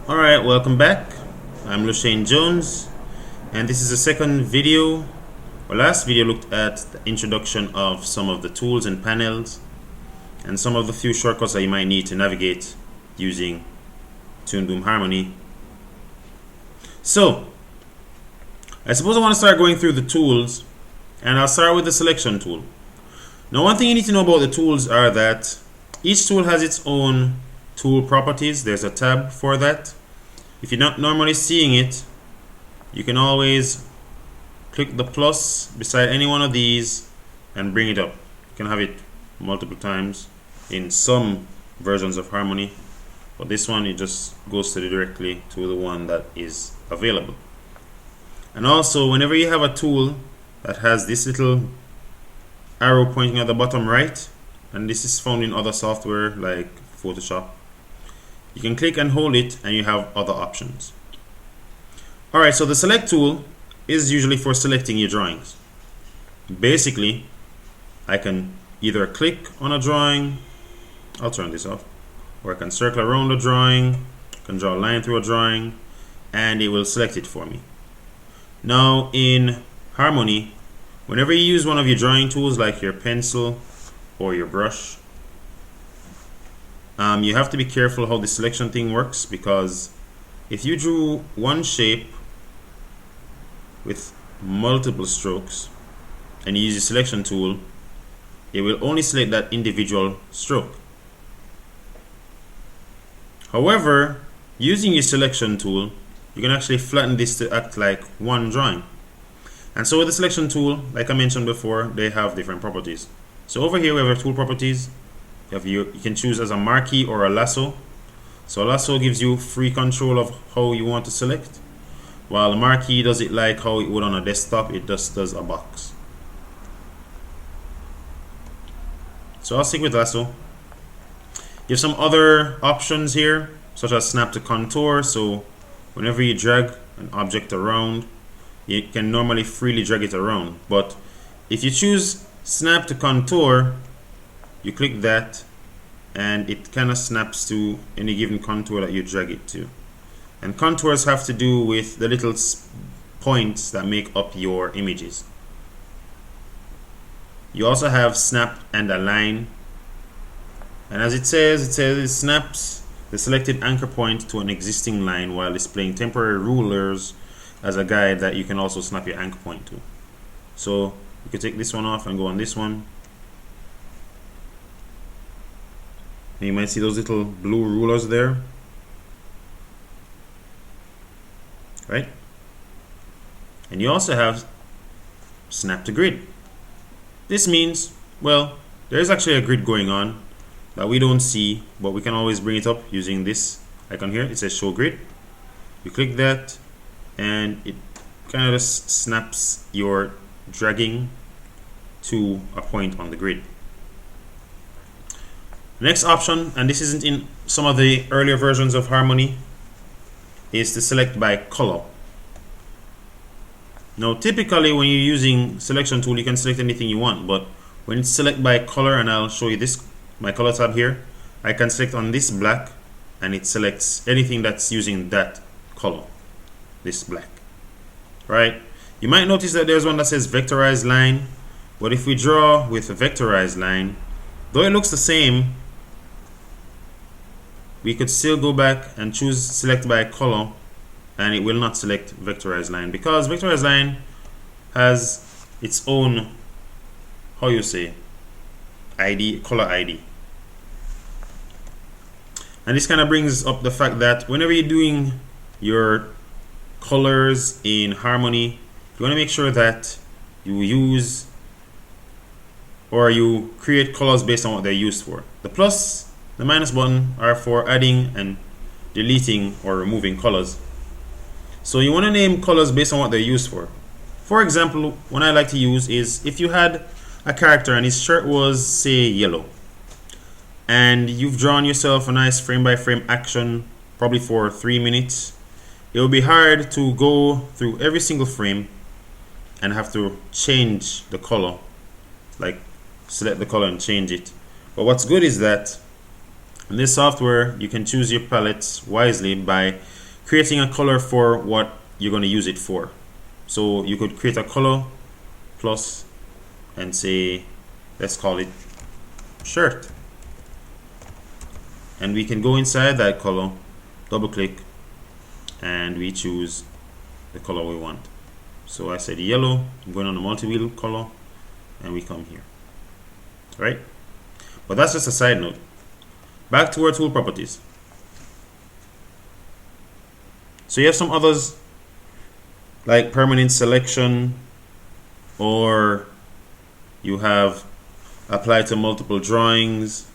Alright, welcome back. I'm Lushane Jones, and this is the second video. Our last video looked at the introduction of some of the tools and panels and some of the few shortcuts that you might need to navigate using Toon Boom Harmony. So, I suppose I want to start going through the tools, and I'll start with the selection tool. Now, one thing you need to know about the tools are that each tool has its own tool properties. There's a tab for that. If you're not normally seeing it, you can always click the plus beside any one of these and bring it up. You can have it multiple times in some versions of Harmony, but this one, it just goes directly to the one that is available. And also, whenever you have a tool that has this little arrow pointing at the bottom right, and this is found in other software like Photoshop, you can click and hold it and you have other options. Alright, so the select tool is usually for selecting your drawings. Basically, I can either click on a drawing, I'll turn this off, or I can circle around the drawing, I can draw a line through a drawing, and it will select it for me. Now in Harmony, whenever you use one of your drawing tools like your pencil or your brush, you have to be careful how the selection thing works, because if you drew one shape with multiple strokes and you use the selection tool, it will only select that individual stroke. However, using your selection tool, you can actually flatten this to act like one drawing. And so with the selection tool, like I mentioned before, they have different properties. So over here we have our tool properties. You can choose as a marquee or a lasso. So a lasso gives you free control of how you want to select, while a marquee does it like how it would on a desktop. It just does a box. So I'll stick with lasso. You have some other options here, such as snap to contour. So whenever you drag an object around, you can normally freely drag it around, but if you choose snap to contour, you click that and it kind of snaps to any given contour that you drag it to. And contours have to do with the little points that make up your images. You also have snap and align, and as it says it snaps the selected anchor point to an existing line while displaying temporary rulers as a guide that you can also snap your anchor point to. So you can take this one off and go on this one. And you might see those little blue rulers there, right? And you also have snap to grid. This means, well, there is actually a grid going on that we don't see, but we can always bring it up using this icon here. It says show grid. You click that and it kind of just snaps your dragging to a point on the grid. Next option, and this isn't in some of the earlier versions of Harmony, is to select by color. Now typically when you're using selection tool, you can select anything you want, but when it's select by color, and I'll show you this, my color tab here, I can select on this black and it selects anything that's using that color, this black, right? You might notice that there's one that says vectorized line, but if we draw with a vectorized line, though it looks the same, we could still go back and choose select by color and it will not select vectorized line, because vectorized line has its own, how you say, ID, color ID. And this kind of brings up the fact that whenever you're doing your colors in Harmony, you want to make sure that you use or you create colors based on what they're used for. The plus, the minus button are for adding and deleting or removing colors. So you want to name colors based on what they're used for. For example, one I like to use is if you had a character and his shirt was, say, yellow, and you've drawn yourself a nice frame by frame action, probably for 3 minutes, it will be hard to go through every single frame and have to change the color, like select the color and change it. But what's good is that In this software, you can choose your palettes wisely by creating a color for what you're going to use it for. So you could create a color plus and say, let's call it shirt, and we can go inside that color, double click, and we choose the color we want. So I said yellow, I'm going on the multi-wheel color, and we come here, right? But that's just a side note. Back to our tool properties. So you have some others like permanent selection, or you have apply to multiple drawings,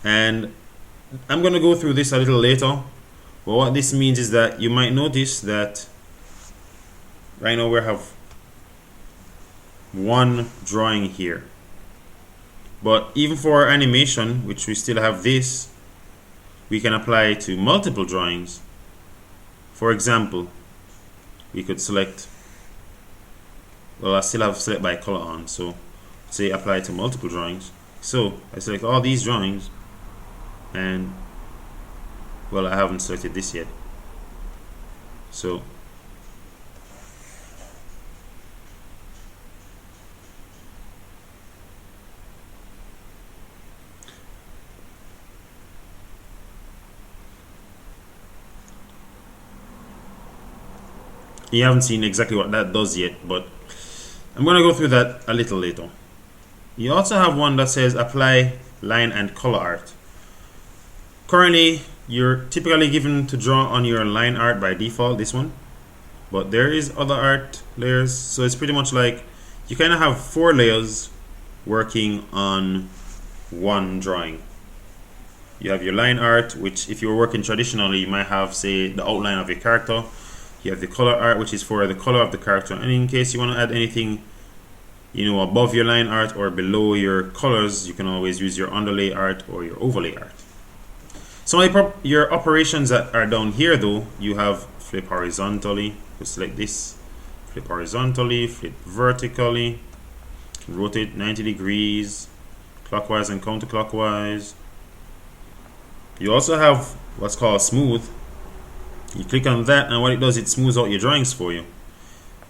and I'm going to go through this a little later. But what this means is that you might notice that right now we have one drawing here, but even for our animation, which we still have this, we can apply to multiple drawings. For example, we could select, well, I still have select by color on, so say apply to multiple drawings. So I select all these drawings, and well, I haven't selected this yet, so you haven't seen exactly what that does yet, but I'm going to go through that a little later. You also have one that says apply line and color art. Currently, you're typically given to draw on your line art by default, this one, but there is other art layers. So it's pretty much like you kind of have 4 layers working on one drawing. You have your line art, which if you were working traditionally, you might have, say, the outline of your character. You have the color art, which is for the color of the character, and in case you want to add anything, you know, above your line art or below your colors, you can always use your underlay art or your overlay art. Some of your operations that are down here, though, you have flip horizontally. You select this, flip horizontally, flip vertically, rotate 90 degrees, clockwise and counterclockwise. You also have what's called smooth. You click on that, and what it does, it smooths out your drawings for you.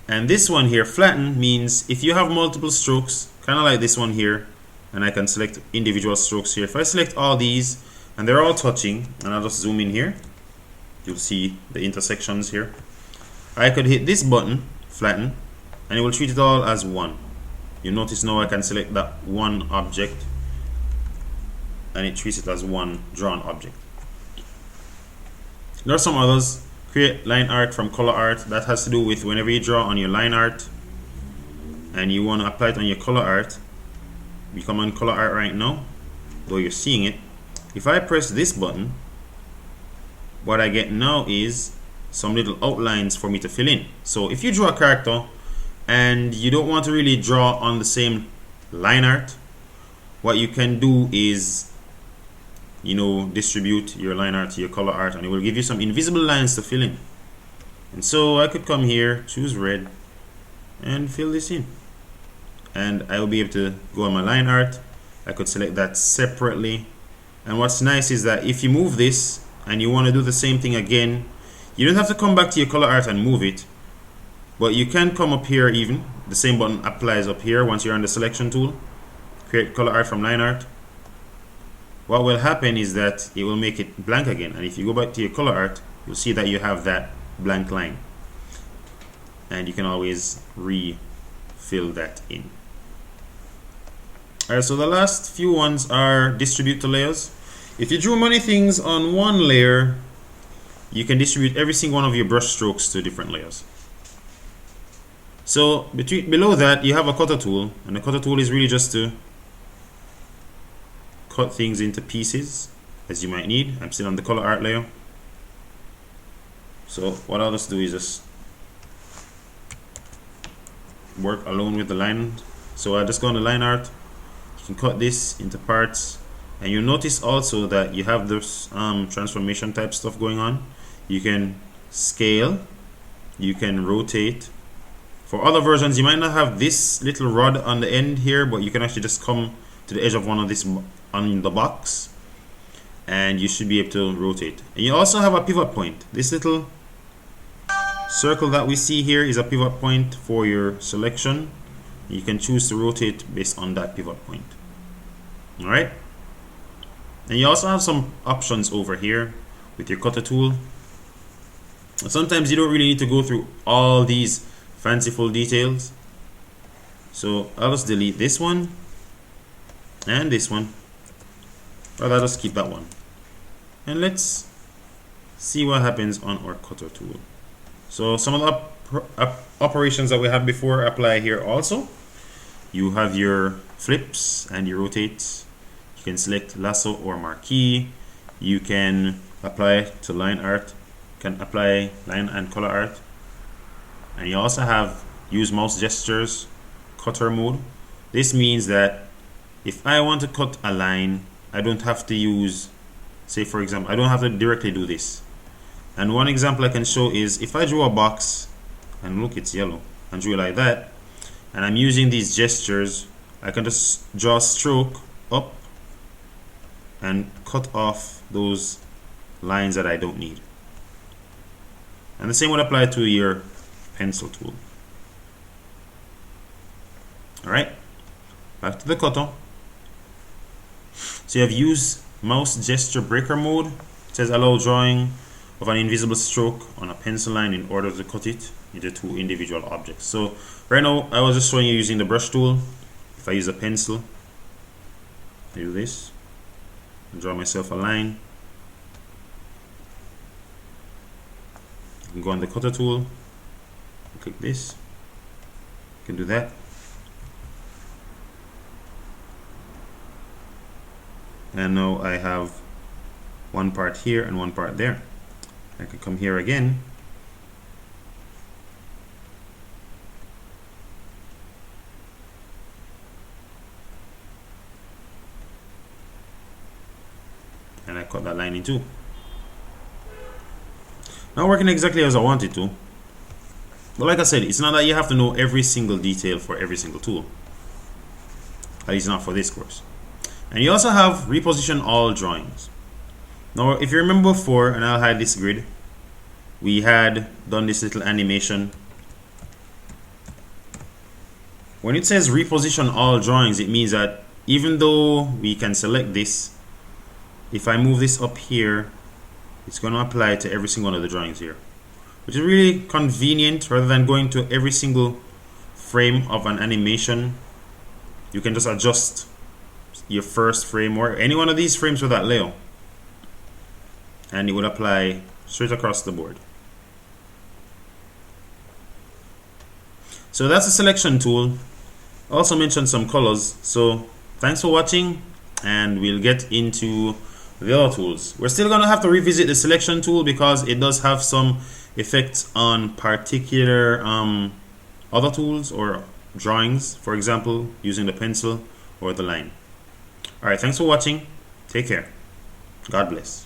And this one here, flatten, means if you have multiple strokes, kind of like this one here, and I can select individual strokes here. If I select all these and they're all touching, and I'll just zoom in here, you'll see the intersections here. I could hit this button, flatten, and it will treat it all as one. You notice now I can select that one object, and it treats it as one drawn object. There are some others. Create line art from color art. That has to do with whenever you draw on your line art and you want to apply it on your color art. You come on color art right now, though you're seeing it. If I press this button, what I get now is some little outlines for me to fill in. So if you draw a character and you don't want to really draw on the same line art, what you can do is, you know, distribute your line art to your color art, and it will give you some invisible lines to fill in. And so I could come here, choose red, and fill this in, and I will be able to go on my line art. I could select that separately, and what's nice is that if you move this and you want to do the same thing again, you don't have to come back to your color art and move it, but you can come up here. Even the same button applies up here once you're on the selection tool, create color art from line art. What will happen is that it will make it blank again, and if you go back to your color art, you'll see that you have that blank line, and you can always refill that in. Alright, so the last few ones are distribute to layers. If you drew many things on one layer, you can distribute every single one of your brush strokes to different layers. So below that, you have a cutter tool, and the cutter tool is really just to cut things into pieces as you might need. I'm still on the color art layer, so what I'll just do is just work alone with the line. So I just go on the line art. You can cut this into parts, and you'll notice also that you have this transformation type stuff going on. You can scale, you can rotate. For other versions, you might not have this little rod on the end here, but you can actually just come to the edge of one of this on the box, and you should be able to rotate. And you also have a pivot point. This little circle that we see here is a pivot point for your selection. You can choose to rotate based on that pivot point. Alright, and you also have some options over here with your cutter tool. Sometimes you don't really need to go through all these fanciful details, so I'll just delete this one and this one, or I'll just keep that one, and let's see what happens on our cutter tool. So some of the operations that we had before apply here also. You have your flips and your rotates. You can select lasso or marquee. You can apply to line art. You can apply line and color art. And you also have use mouse gestures, cutter mode. This means that if I want to cut a line, I don't have to use, say for example, I don't have to directly do this. And one example I can show is if I draw a box, and look, it's yellow, and draw it like that, and I'm using these gestures, I can just draw a stroke up and cut off those lines that I don't need. And the same would apply to your pencil tool. Alright, back to the cutter. So you have use mouse gesture breaker mode. It says allow drawing of an invisible stroke on a pencil line in order to cut it into two individual objects. So right now I was just showing you using the brush tool. If I use a pencil, I do this and draw myself a line. I can go on the cutter tool, click this, I can do that. And now I have one part here and one part there. I can come here again and I cut that line in two. Not working exactly as I wanted to, but like I said, it's not that you have to know every single detail for every single tool, at least not for this course. And you also have reposition all drawings. Now if you remember before, and I'll hide this grid, we had done this little animation. When it says reposition all drawings, it means that even though we can select this, if I move this up here, it's going to apply to every single one of the drawings here, which is really convenient. Rather than going to every single frame of an animation, you can just adjust your first frame or any one of these frames for that layout, and it would apply straight across the board. So that's a selection tool. Also mentioned some colors. So thanks for watching, and we'll get into the other tools. We're still gonna have to revisit the selection tool because it does have some effects on particular other tools or drawings, for example using the pencil or the line. Alright, thanks for watching. Take care. God bless.